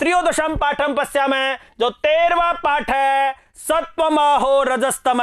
त्रयोदशम पाठम पश्यामः, जो 13वां पाठ है सत्वमाहो रजस्तम,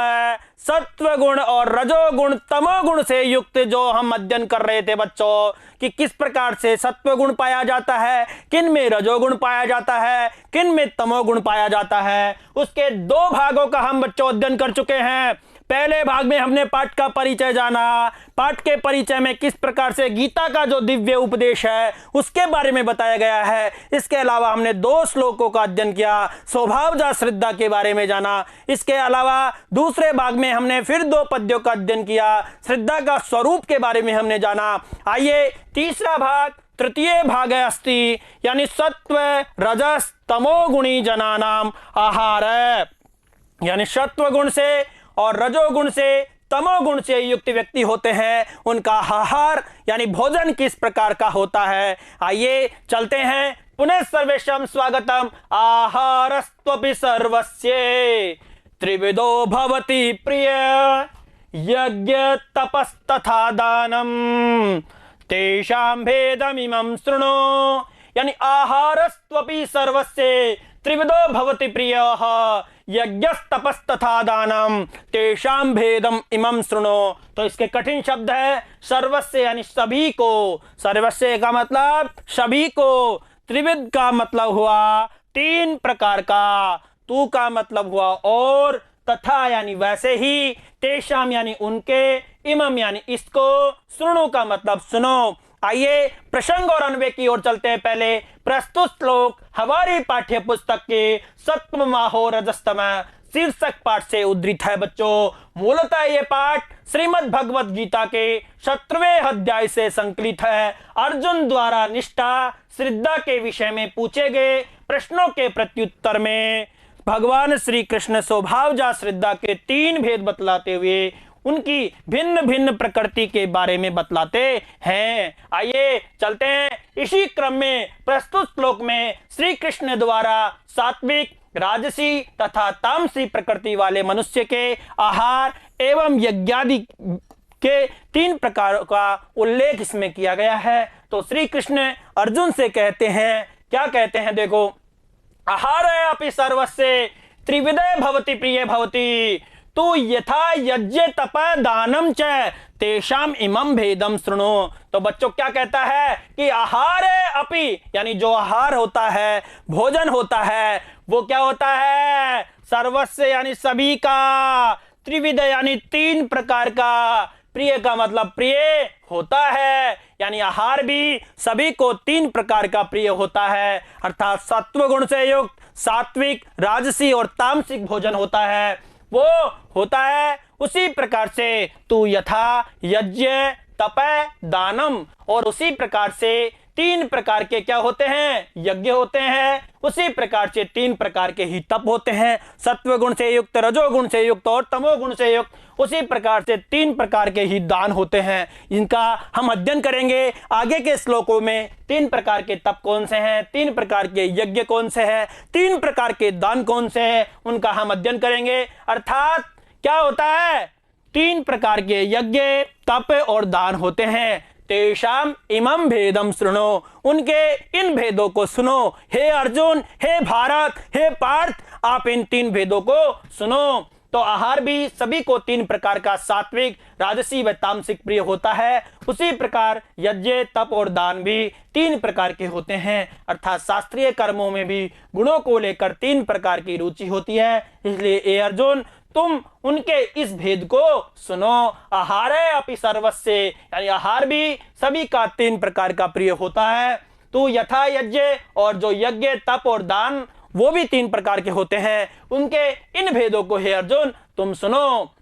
सत्व गुण और रजोगुण तमोगुण से युक्त जो हम अध्ययन कर रहे थे बच्चों, कि किस प्रकार से सत्व गुण पाया जाता है, किन में रजोगुण पाया जाता है, किन में तमोगुण पाया जाता है, उसके 2 भागों का हम बच्चों अध्ययन कर चुके हैं। पहले भाग में हमने पाठ का परिचय जाना, पाठ के परिचय में किस प्रकार से गीता का जो दिव्य उपदेश है उसके बारे में बताया गया है। इसके अलावा हमने 2 श्लोकों का अध्ययन किया, स्वभावजा श्रद्धा के बारे में जाना। इसके अलावा दूसरे भाग में हमने फिर 2 पद्यों का अध्ययन किया, श्रद्धा का स्वरूप के बारे में हमने जाना। आइए तीसरा भाग, तृतीय भाग है अस्ति, यानी सत्व रजस तमोगुणी जनानाम आहार, यानी सत्व गुण से और रजोगुण से तमोगुण से युक्त व्यक्ति होते हैं, उनका आहार यानी भोजन किस प्रकार का होता है। आइए चलते हैं। पुनः सर्वेशम स्वागतम। आहारस्त्वपि सर्वस्य त्रिविधो भवति प्रिय, यज्ञ तपस्तथा दानम तेषां भेदमिमं शृणु, यानी आहारस्त्वपि सर्वस्य त्रिविधो भवति प्रियः यज्ञस्तपस्तथा दानम तेषां भेदम इमं शृणु। तो इसके कठिन शब्द है सर्वस्य यानी सभी को, सर्वस्य का मतलब सभी को, त्रिविध का मतलब हुआ 3 प्रकार का, तू का मतलब हुआ और, तथा यानी वैसे ही, तेषाम यानी उनके, इमम यानी इसको, शृणु का मतलब सुनो। आइए प्रसंग और अन्वय की ओर चलते हैं। पहले प्रस्तुत श्लोक हमारी पाठ्य पुस्तक के सत्वमाहो रजस्तम शीर्षक पाठ से उद्धृत है बच्चों। मूलतः ये पाठ श्रीमद् भगवद गीता के 17वें अध्याय से संकलित है। अर्जुन द्वारा निष्ठा श्रद्धा के विषय में पूछे गए प्रश्नों के प्रत्युत्तर में भगवान श्री कृष्ण स्वभावजा श्रद्धा के 3 भेद बतलाते हुए उनकी भिन्न भिन्न प्रकृति के बारे में बतलाते हैं। आइए चलते हैं। इसी क्रम में प्रस्तुत श्लोक में श्री कृष्ण द्वारा सात्विक, राजसी तथा तामसी प्रकृति वाले मनुष्य के आहार एवं यज्ञादि के 3 प्रकारों का उल्लेख इसमें किया गया है। तो श्री कृष्ण अर्जुन से कहते हैं, क्या कहते हैं देखो, आहार अपि सर्वस्य त्रिविधे भवति प्रिय भवति, तू यथा यज्ञ तप दानम च तेषाम इमं भेदम शृणु। तो बच्चों क्या कहता है कि आहार अपि यानी जो आहार होता है, भोजन होता है, वो क्या होता है, सर्वस्य यानी सभी का, त्रिविध यानी 3 प्रकार का, प्रिय का मतलब प्रिय होता है, यानी आहार भी सभी को 3 प्रकार का प्रिय होता है, अर्थात सत्व गुण से युक्त सात्विक, राजसी और तामसिक भोजन होता है, वो होता है। उसी प्रकार से तू यथा यज्ञ तप दानम, और उसी प्रकार से 3 प्रकार के क्या होते हैं, यज्ञ होते हैं, उसी प्रकार से 3 प्रकार के ही तप होते हैं, सत्व गुण से युक्त, रजोगुण से युक्त और तमोगुण से युक्त, उसी प्रकार से 3 प्रकार के ही दान होते हैं। इनका हम अध्ययन करेंगे आगे के श्लोकों में। 3 प्रकार के तप कौन से हैं, 3 प्रकार के यज्ञ कौन से हैं, 3 प्रकार के दान कौन से हैं, उनका हम अध्ययन करेंगे। अर्थात क्या होता है, 3 प्रकार के यज्ञ, तप और दान होते हैं। तेषाम इमं भेदम शृणु, उनके इन भेदों को सुनो। हे अर्जुन, हे भारत, हे पार्थ, आप इन 3 भेदों को सुनो। तो आहार भी सभी को 3 प्रकार का सात्विक, राजसी व तामसिक प्रिय होता है। उसी प्रकार यज्ञ, तप और दान भी 3 प्रकार के होते हैं, अर्थात शास्त्रीय कर्मों में भी गुणों को लेकर 3 प्रकार की रुचि होती है। इसलिए ए अर्जुन, तुम उनके इस भेद को सुनो। आहार अपि सर्वस्य यानी आहार भी सभी का 3 प्रकार का प्रिय होता है। तो यथा यज्ञ, और जो यज्ञ, तप और दान वो भी 3 प्रकार के होते हैं, उनके इन भेदों को हे अर्जुन तुम सुनो।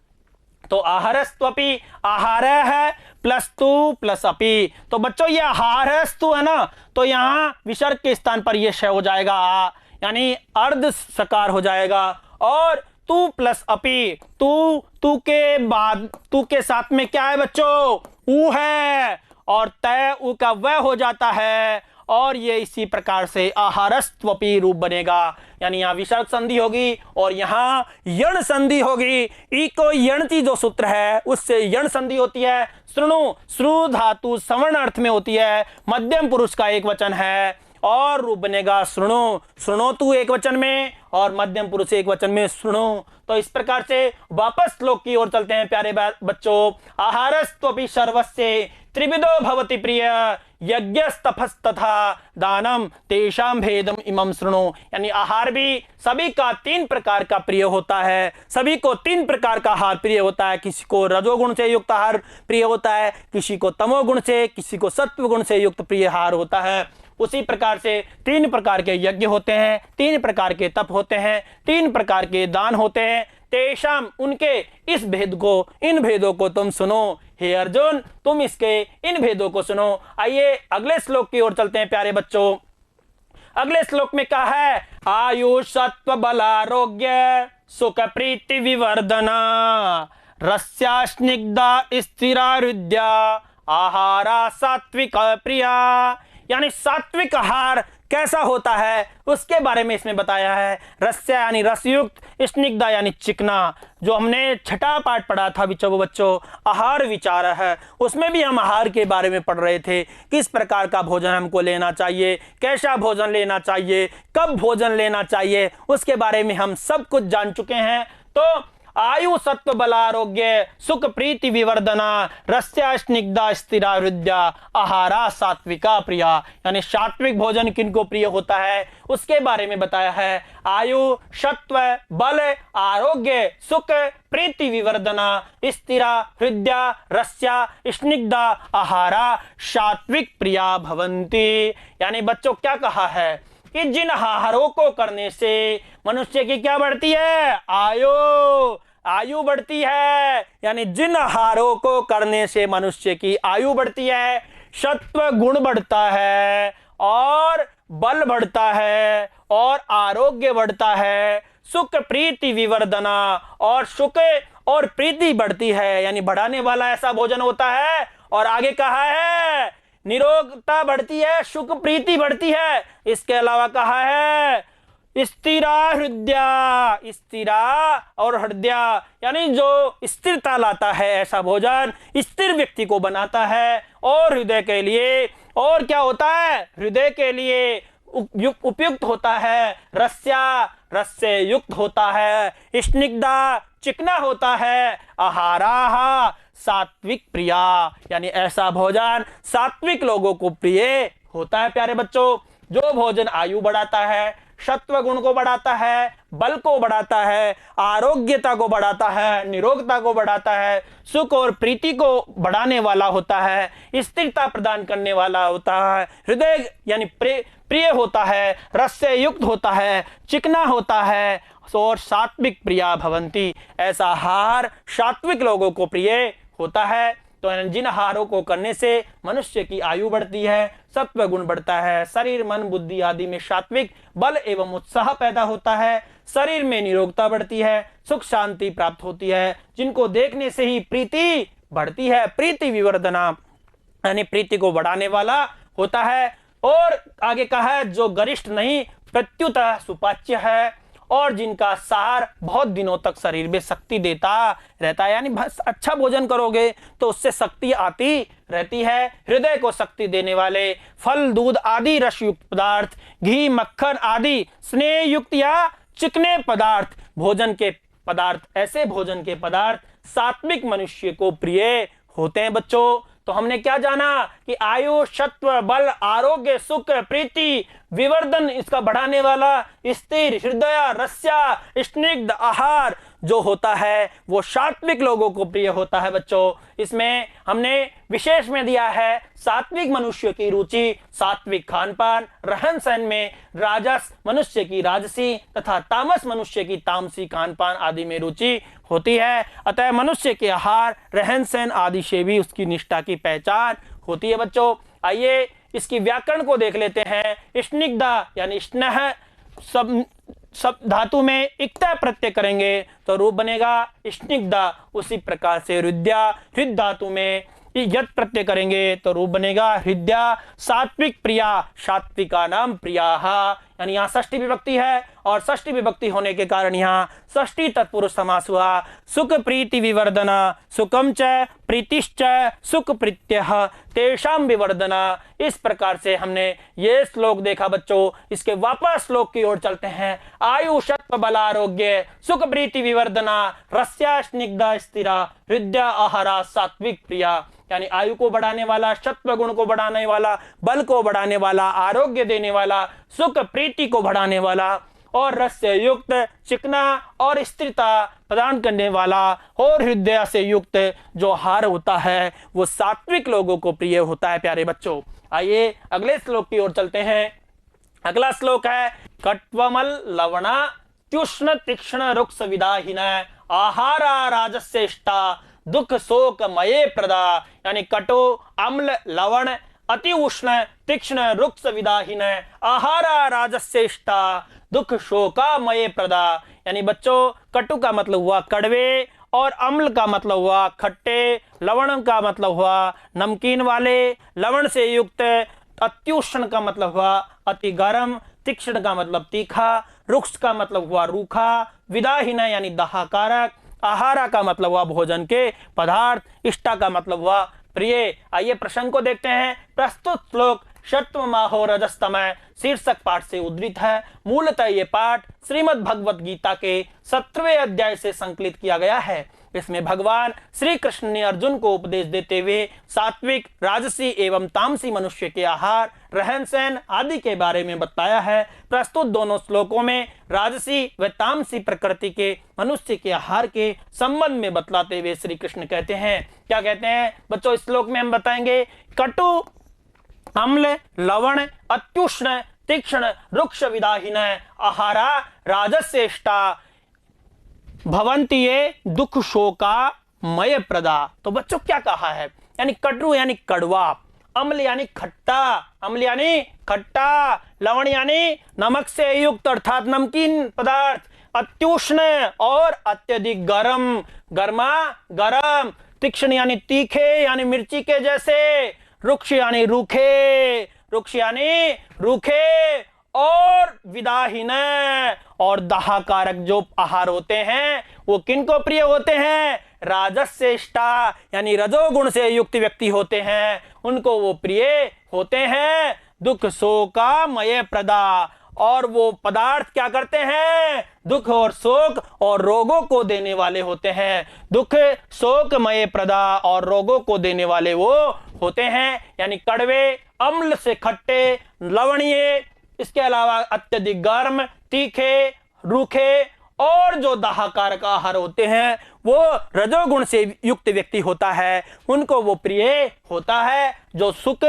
तो आहारस्त्वपि, आहार है प्लस तू प्लस अपि। तो बच्चों ये आहारस्तु है ना, तो यहाँ विसर्ग के स्थान पर ये श हो जाएगा आ, यानी अर्ध सकार हो जाएगा। और तू प्लस अपि, तू के बाद, तू के साथ में क्या है बच्चों, ऊ है, और तय ऊ का वह हो जाता है, और ये इसी प्रकार से आहारस्त्वपि रूप बनेगा। यानी यहाँ विसर्ग संधि होगी और यहाँ यण संधि होगी। ई को यणती जो सूत्र है उससे यण संधि होती है। श्रृणु, श्रु धातु सवर्ण अर्थ में होती है, मध्यम पुरुष का एक वचन है। और रूप बनेगा शृणु। शृणोतु एक वचन में और मध्यम पुरुष एक वचन में शृणु। तो इस प्रकार से वापस श्लोक की ओर चलते हैं प्यारे बच्चों। आहारस्त्वपि सर्वस्य त्रिविधो भवति प्रिय यज्ञस्तपस्तथा दानम तेषां भेदम इमं शृणु। यानी आहार भी सभी का 3 प्रकार का प्रिय होता है। सभी को 3 प्रकार का आहार प्रिय होता है। किसी को रजोगुण से युक्त आहार प्रिय होता है, किसी को तमोगुण से, किसी को सत्व गुण से युक्त प्रिय आहार होता है। उसी प्रकार से 3 प्रकार के यज्ञ होते हैं, 3 प्रकार के तप होते हैं, 3 प्रकार के दान होते हैं। तेषाम उनके इस भेद को, इन भेदों को तुम सुनो। हे अर्जुन, तुम इसके इन भेदों को सुनो। आइए अगले श्लोक की ओर चलते हैं प्यारे बच्चों। अगले श्लोक में कहा है आयुष सत्व बलारोग्य सुख प्रीति विवर्धना रस्या स्निग्धा स्थिरा हृदया आहारा सात्विक प्रिया। यानी सात्विक आहार कैसा होता है उसके बारे में इसमें बताया है। रस्या यानी रसयुक्त, स्निग्धा यानी चिकना। जो हमने छठा पाठ पढ़ा था बच्चों, आहार विचार है, उसमें भी हम आहार के बारे में पढ़ रहे थे। किस प्रकार का भोजन हमको लेना चाहिए, कैसा भोजन लेना चाहिए, कब भोजन लेना चाहिए, उसके बारे में हम सब कुछ जान चुके हैं। तो आयु सत्व बलारोग्य सुख प्रीति विवर्धना रस्या स्निग्धा स्थिरा हृदया आहारा सात्विका प्रिया। यानी सात्विक भोजन किनको प्रिय होता है उसके बारे में बताया है। आयु सत्व बल आरोग्य सुख प्रीति विवर्धना स्थिरा हृदया रस्या स्निग्धा आहारा सात्विक प्रिया भवन्ति। यानी बच्चों क्या कहा है कि जिन आहारों को करने से मनुष्य की क्या बढ़ती है, आयु बढ़ती है। यानी जिन आहारों को करने से मनुष्य की आयु बढ़ती है, सत्व गुण बढ़ता है और बल बढ़ता है और आरोग्य बढ़ता है, सुख प्रीति विवर्धना और सुख और प्रीति बढ़ती है। यानी बढ़ाने वाला ऐसा भोजन होता है। और आगे कहा है निरोगता बढ़ती है, सुख प्रीति बढ़ती है। इसके अलावा कहा है स्थिरा हृदया, स्थिरा और हृदया यानी जो स्थिरता लाता है ऐसा भोजन स्थिर व्यक्ति को बनाता है। और हृदय के लिए और क्या होता है, हृदय के लिए उपयुक्त होता है। रस्या रस से युक्त होता है, स्निग्धा चिकना होता है, आहारा सात्विक प्रिया यानी ऐसा भोजन सात्विक लोगों को प्रिय होता है। प्यारे बच्चों, जो भोजन आयु बढ़ाता है, सत्व गुण को बढ़ाता है, बल को बढ़ाता है, आरोग्यता को बढ़ाता है, निरोगता को बढ़ाता है, सुख और प्रीति को बढ़ाने वाला होता है, स्थिरता प्रदान करने वाला होता है, हृदय यानी प्रिय होता है, रस से युक्त होता है, चिकना होता है और सात्विक प्रिया भवंती। ऐसा आहार सात्विक लोगों को प्रिय होता है। तो जिन आहारों को करने से मनुष्य की आयु बढ़ती है, सत्व गुण बढ़ता है, शरीर मन बुद्धि आदि में सात्विक बल एवं उत्साह पैदा होता है, शरीर में निरोगता बढ़ती है, सुख शांति प्राप्त होती है, जिनको देखने से ही प्रीति बढ़ती है, प्रीति विवर्धना यानी प्रीति को बढ़ाने वाला होता है। और आगे कहा है जो गरिष्ठ नहीं प्रत्युत सुपाच्य है और जिनका सार बहुत दिनों तक शरीर में शक्ति देता रहता है। यानी अच्छा भोजन करोगे तो उससे शक्ति आती रहती है। हृदय को शक्ति देने वाले फल दूध आदि रस युक्त पदार्थ, घी मक्खन आदि स्नेह युक्त या चिकने पदार्थ, भोजन के पदार्थ, ऐसे भोजन के पदार्थ सात्विक मनुष्य को प्रिय होते हैं। बच्चों, तो हमने क्या जाना कि आयु सत्व बल आरोग्य सुख प्रीति विवर्धन इसका बढ़ाने वाला स्थिर हृदय रस्या स्निग्ध आहार जो होता है वो सात्विक लोगों को प्रिय होता है। बच्चों, इसमें हमने विशेष में दिया है सात्विक मनुष्य की रुचि सात्विक खान पान, रहन सहन में राजस मनुष्य की राजसी तथा तामस मनुष्य की तामसी खान पान आदि में रुचि होती है। अतः मनुष्य के आहार रहन सहन आदि से भी उसकी निष्ठा की पहचान होती है। बच्चों, आइए इसकी व्याकरण को देख लेते हैं। स्निग्धा यानी स्नेह सब धातु में इक्ता प्रत्यय करेंगे तो रूप बनेगा स्निग्धा। उसी प्रकार से हृदया हृद धातु में यत् प्रत्यय करेंगे तो रूप बनेगा हृदया। सात्विक प्रिया सात्विका नाम प्रिया यानी यहाँ षष्ठी विभक्ति है और षष्ठी विभक्ति होने के कारण यहाँ षष्ठी तत्पुरुष समास हुआ। सुख प्रीति विवर्धना सुखम च प्रीतिश्च सुख प्रीत्यः तेषाम विवर्धना। इस प्रकार से हमने ये श्लोक देखा बच्चों। इसके वापस श्लोक की ओर चलते हैं। आयु सत्व बल आरोग्य सुख प्रीति विवर्धना रस्या स्निग्धा स्थिरा हृदया आहारा सात्विक प्रिया। यानी आयु को बढ़ाने वाला, सत्व गुण को बढ़ाने वाला, बल को बढ़ाने वाला, आरोग्य देने वाला, सुख प्रीति को बढ़ाने वाला और रस से युक्त चिकना और स्थिरता प्रदान करने वाला और हृदय से युक्त जो आहार होता है वो सात्विक लोगों को प्रिय होता है। प्यारे बच्चों, आइए अगले श्लोक की ओर चलते हैं। अगला श्लोक है कट्वमल लवणा त्युष्ण तीक्ष्ण रुक्ष विदाहीन आहारा राजस्येष्टा दुख शोक मये प्रदा। यानी कटु अम्ल लवण अति उष्ण तीक्ष्ण रुक्ष विदाहीन आहारा राजस्येष्टा दुख शोका मये प्रदा। यानी बच्चों, कटु का मतलब हुआ कड़वे और अम्ल का मतलब हुआ खट्टे, लवण का मतलब हुआ नमकीन वाले, लवण से युक्त, अत्युष्ण का मतलब हुआ अति गर्म, तीक्ष्ण का मतलब तीखा, रुक्ष का मतलब हुआ रूखा, विदाहीन यानी दाहकारक, आहारा का मतलब हुआ भोजन के पदार्थ, इष्टा का मतलब हुआ प्रिय। आइए प्रसंग को देखते हैं। प्रस्तुत श्लोक सत्वमाहो रजस्तमः शीर्षक पाठ से उद्धृत है। मूलतः ये पाठ श्रीमद् भगवत गीता के 17वें अध्याय से संकलित किया गया है। इसमें भगवान श्री कृष्ण ने अर्जुन को उपदेश देते हुए सात्विक, राजसी एवं तामसी मनुष्य के आहार, रहन सहन आदि के बारे में बताया है। प्रस्तुत दोनों श्लोकों में राजसी व तामसी प्रकृति के मनुष्य के आहार के संबंध में बतलाते हुए श्री कृष्ण कहते हैं, क्या कहते हैं बच्चों? इस श्लोक में हम बताएंगे कटु अम्ल लवण अत्युष्ण तीक्ष्ण रुक्ष विदाहीन आहारा राजस्येष्टा भवन्ति ये दुख शोका मय प्रदा। तो बच्चों क्या कहा है? यानी कटु यानी कड़वा, अम्ल यानी खट्टा, अम्ल यानी खट्टा, लवण यानी नमक से युक्त अर्थात नमकीन पदार्थ, अत्युष्ण और अत्यधिक गर्म, गर्मा गर्म, तीक्ष्ण यानी तीखे यानी मिर्ची के जैसे, रुक्ष यानी रूखे, रुक्ष यानी रूखे और विदाहीन और दाहकारक जो आहार होते हैं वो किनको प्रिय होते हैं? राजस्येष्टा यानी रजोगुण से युक्त व्यक्ति होते हैं, उनको वो प्रिय होते हैं। दुख शोका मय प्रदा, और वो पदार्थ क्या करते हैं? दुख और शोक और रोगों को देने वाले होते हैं। दुख शोक मय प्रदा और रोगों को देने वाले वो होते हैं। यानी कड़वे, अम्ल से खट्टे, लवणीय, इसके अलावा अत्यधिक गर्म, तीखे, रूखे और जो दाहकारक आहार होते हैं वो रजोगुण से युक्त व्यक्ति होता है, उनको वो प्रिय होता है। जो सुख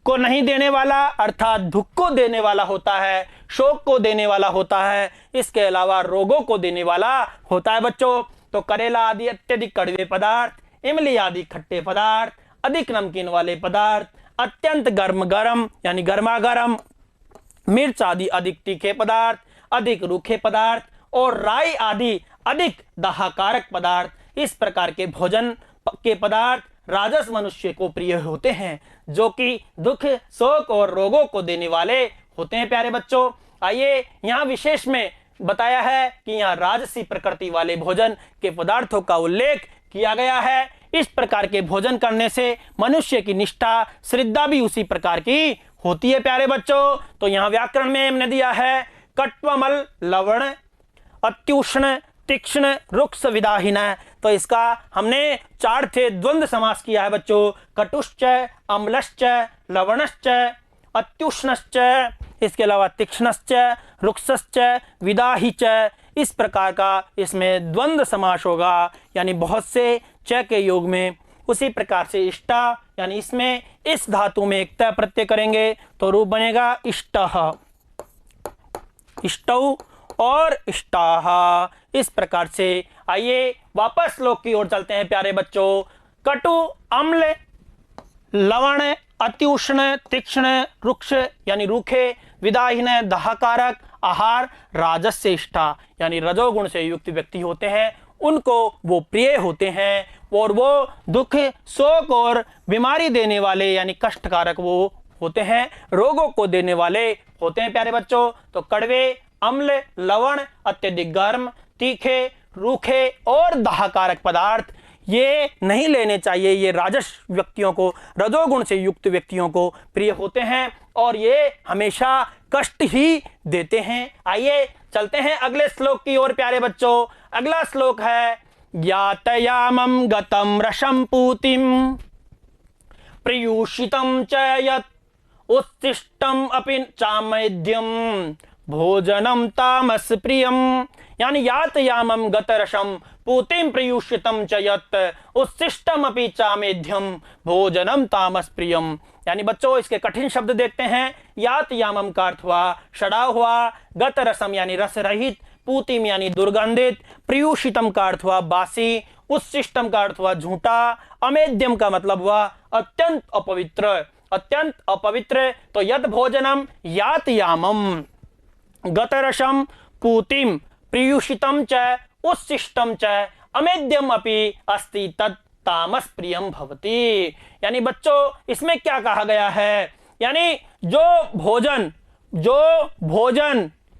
को नहीं देने वाला अर्थात दुख को देने वाला होता है, शोक को देने वाला होता है, इसके अलावा रोगों को देने वाला होता है बच्चों। तो करेला आदि अत्यधिक कड़वे पदार्थ, इमली आदि खट्टे पदार्थ, अधिक नमकीन वाले पदार्थ, अत्यंत गर्म गर्म यानी गर्मा गर्म, मिर्च आदि अधिक तीखे पदार्थ, अधिक रूखे पदार्थ और राई आदि अधिक दाहकारक पदार्थ, इस प्रकार के भोजन के पदार्थ राजस मनुष्य को प्रिय होते हैं, जो कि दुख शोक और रोगों को देने वाले होते हैं। प्यारे बच्चों, आइए यहाँ विशेष में बताया है कि यहाँ राजसी प्रकृति वाले भोजन के पदार्थों का उल्लेख किया गया है। इस प्रकार के भोजन करने से मनुष्य की निष्ठा, श्रद्धा भी उसी प्रकार की होती है। प्यारे बच्चों, तो यहाँ व्याकरण में हमने दिया है कट्वमल लवण अत्युष्ण तीक्ष्ण रुक्ष विदाहीन। तो इसका हमने 4 थे द्वंद्व समास किया है बच्चों। कटुश्च, अम्लश्च, लवणश्च, अत्युष्णश्च, इसके अलावा तीक्ष्णश्च, रुक्षश्च, विदाहीच। इस प्रकार का इसमें द्वंद्व समास होगा, यानी बहुत से च के योग में। उसी प्रकार से इष्टा यानी इसमें इस धातु में एक त प्रत्यय करेंगे तो रूप बनेगा इष्टः, इष्टौ और इष्टाः। इस प्रकार से आइए वापस श्लोक की ओर चलते हैं प्यारे बच्चों। कटु अम्ल लवण अत्युष्ण तीक्ष्ण रुक्ष यानी रूखे, विदाहीन दाहकारक आहार राजस्येष्टा यानी रजोगुण से युक्त व्यक्ति होते हैं, उनको वो प्रिय होते हैं और वो दुख शोक और बीमारी देने वाले यानी कष्टकारक वो होते हैं, रोगों को देने वाले होते हैं प्यारे बच्चों। तो कड़वे, अम्ल, लवण, अत्यधिक गर्म, तीखे, रूखे और दाहकारक पदार्थ ये नहीं लेने चाहिए। ये राजस व्यक्तियों को, रजोगुण से युक्त व्यक्तियों को प्रिय होते हैं और ये हमेशा कष्ट ही देते हैं। आइए चलते हैं अगले श्लोक की ओर प्यारे बच्चों। अगला श्लोक है यातयामं गतं रसं पूतिं प्रियूषितं च यत् उत्तिष्ठम् अपि चामेध्यं भोजनं तामस प्रियम। यानी यातयामं गतरसं पूतिं प्रयुष्यतं च यत् उत्तिष्ठम् अपि चामेध्यं भोजनं तामस प्रियम। यानी बच्चों इसके कठिन शब्द देखते हैं। यातयामम का अर्थ हुआ सड़ा हुआ, गतरसम यानी रस रहित, पूतिम यानी दुर्गंधित, प्रयुषितम का अर्थ हुआ बासी, उत्सिष्टम का अर्थ हुआ झूठा, अमेध्यम का मतलब हुआ अत्यंत अपवित्र, अत्यंत अपवित्र। तो यद भोजनम यातयामम गतरसम पूतिम प्रयुषितम च उत्सिष्टम च अमेध्यम अपि अस्ति तत् तामस प्रियम भवति। यानी बच्चों इसमें क्या कहा गया है, यानी जो भोजन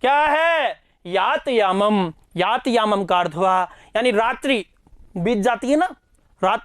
क्या है, यातयामम, यातयामम का अर्थ हुआ यानी रात्रि बीत जाती है ना,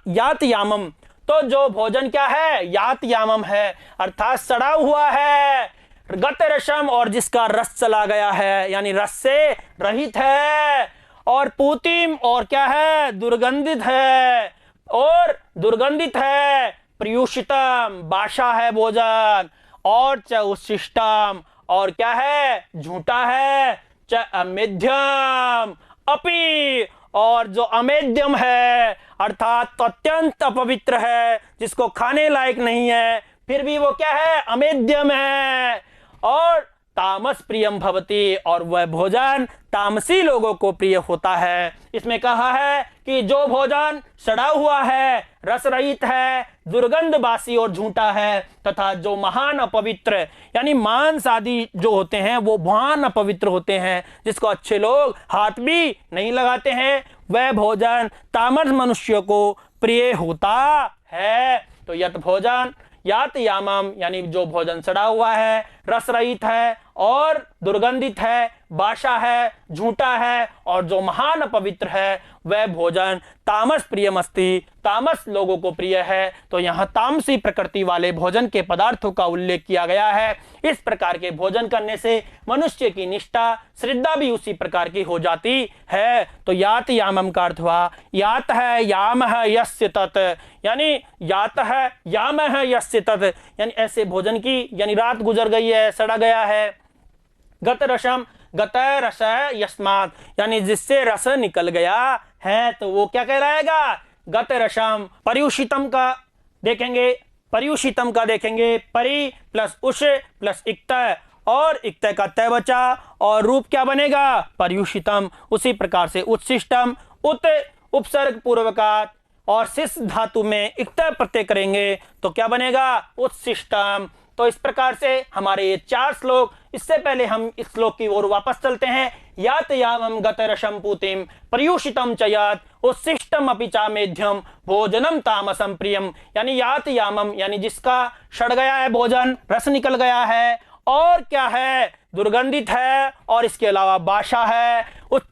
यातयामम, तो जो भोजन क्या है, यातयामम है, अर्थात सड़ा हुआ है, गतरसम और जिसका रस चला गया है, यानी रस से रहित है, और पूतिम और क्या है, दुर्गंधित है, और दुर्गंधित है, प्रयुषितम बाशा है भोजन, और च उच्छिष्टम और क्या है, झूठा है, च अमेध्यम अपि और जो अमेध्यम है अर्थात अत्यंत अपवित्र है, जिसको खाने लायक नहीं है, फिर भी वो क्या है, अमेध्यम है, और तामस प्रियम भवति और वह भोजन तामसी लोगों को प्रिय होता है। इसमें कहा है कि जो भोजन सड़ा हुआ है, रस रहित है, दुर्गंध बासी और झूठा है, तथा जो महान अपवित्र यानी मांस आदि जो होते हैं वो महान अपवित्र होते हैं, जिसको अच्छे लोग हाथ भी नहीं लगाते हैं, वह भोजन तामस मनुष्य को प्रिय होता है। तो यत भोजन यातयामम यानी जो भोजन सड़ा हुआ है, रस रहित है और दुर्गंधित है, बाशा है, झूठा है, और जो महान अपवित्र है वह भोजन तामस प्रियमस्ति, तामस लोगों को प्रिय है। तो यहाँ तामसी प्रकृति वाले भोजन के पदार्थों का उल्लेख किया गया है। इस प्रकार के भोजन करने से मनुष्य की निष्ठा, श्रद्धा भी उसी प्रकार की हो जाती है। तो यातयामम का अर्थ हुआ यात है याम है यस्य तत्, यानी यात है याम है यस्य तत्, यानी ऐसे भोजन की, यानी रात गुजर गई है, सड़ा गया है। गत रसम गत रस यस्मात्, यानी जिससे रस निकल गया है, तो वो क्या कहलाएगा, गत रसम। पर्युषितम का देखेंगे, पर्युषितम का देखेंगे, परि प्लस उष प्लस इक्त और इक्त का तय बचा और रूप क्या बनेगा, पर्युषितम। उसी प्रकार से उत्सिष्टम, उत उपसर्ग पूर्वकात और शिष धातु में इक्त प्रत्यय करेंगे तो क्या बनेगा, उत्सिष्टम। तो इस प्रकार से हमारे ये 4 श्लोक, इससे पहले हम इस श्लोक की ओर वापस चलते हैं। यातयामम गतरसम पूतिम प्रयुषितम च यत् उत्सिष्टम अपि चामेध्यम भोजनम तामसम प्रियम, यानी यातयामम यानी जिसका सड़ गया है भोजन, रस निकल गया है और क्या है, दुर्गंधित है, और इसके अलावा बाशा है,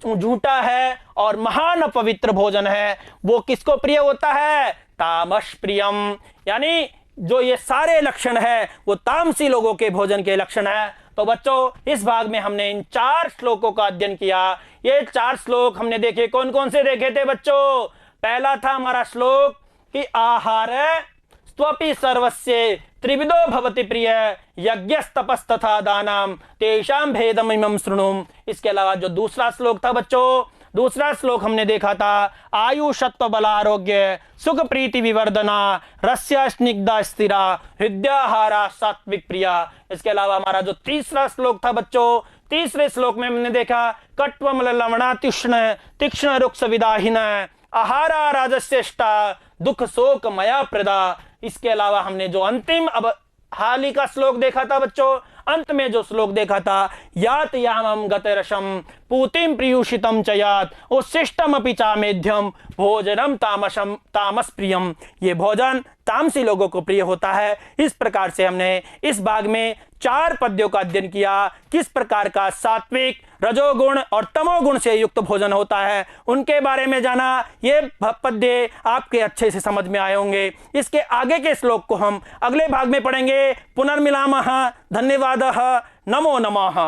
झूठा है और महान अपवित्र भोजन है, वो किसको प्रिय होता है, तामस प्रियम। यानी जो ये सारे लक्षण है वो तामसी लोगों के भोजन के लक्षण है। तो बच्चों इस भाग में हमने इन 4 श्लोकों का अध्ययन किया। ये 4 श्लोक हमने देखे, कौन कौन से देखे थे बच्चों, पहला था हमारा श्लोक कि आहार स्वपि सर्वस्य त्रिविधो भवति प्रिय यज्ञस्तपस्तथा दानम तेषां भेदमिमं शृणुम। इसके अलावा जो दूसरा श्लोक था बच्चों, दूसरा श्लोक हमने देखा था आयु सत्व बल आरोग्य सुख प्रीति विवर्धना रस्य स्निग्धा स्थिरा हृदयाहारा सात्विक प्रिया। इसके अलावा हमारा जो तीसरा श्लोक था बच्चों, तीसरे श्लोक में हमने देखा कट्वमल लवणा तीक्ष्ण तीक्ष्ण रुक्ष विदाहीन आहारा राजस्यष्टा दुख शोक मया प्रदा। इसके अलावा हमने जो अंतिम अब हाल ही का श्लोक देखा था बच्चों, अंत में जो श्लोक देखा था, यात यामम गतिरशम पूतिम प्रियुषितम च यात उच्छिष्टम अपि चामेध्यम भोजनम तामसम तामस प्रियम। ये भोजन तामसी लोगों को प्रिय होता है। इस प्रकार से हमने इस भाग में 4 पद्यों का अध्ययन किया, किस प्रकार का सात्विक, रजोगुण और तमोगुण से युक्त भोजन होता है, उनके बारे में जाना। ये पद्य आपके अच्छे से समझ में आए होंगे। इसके आगे के श्लोक को हम अगले भाग में पढ़ेंगे। पुनर्मिलामः। धन्यवादः। नमो नमः।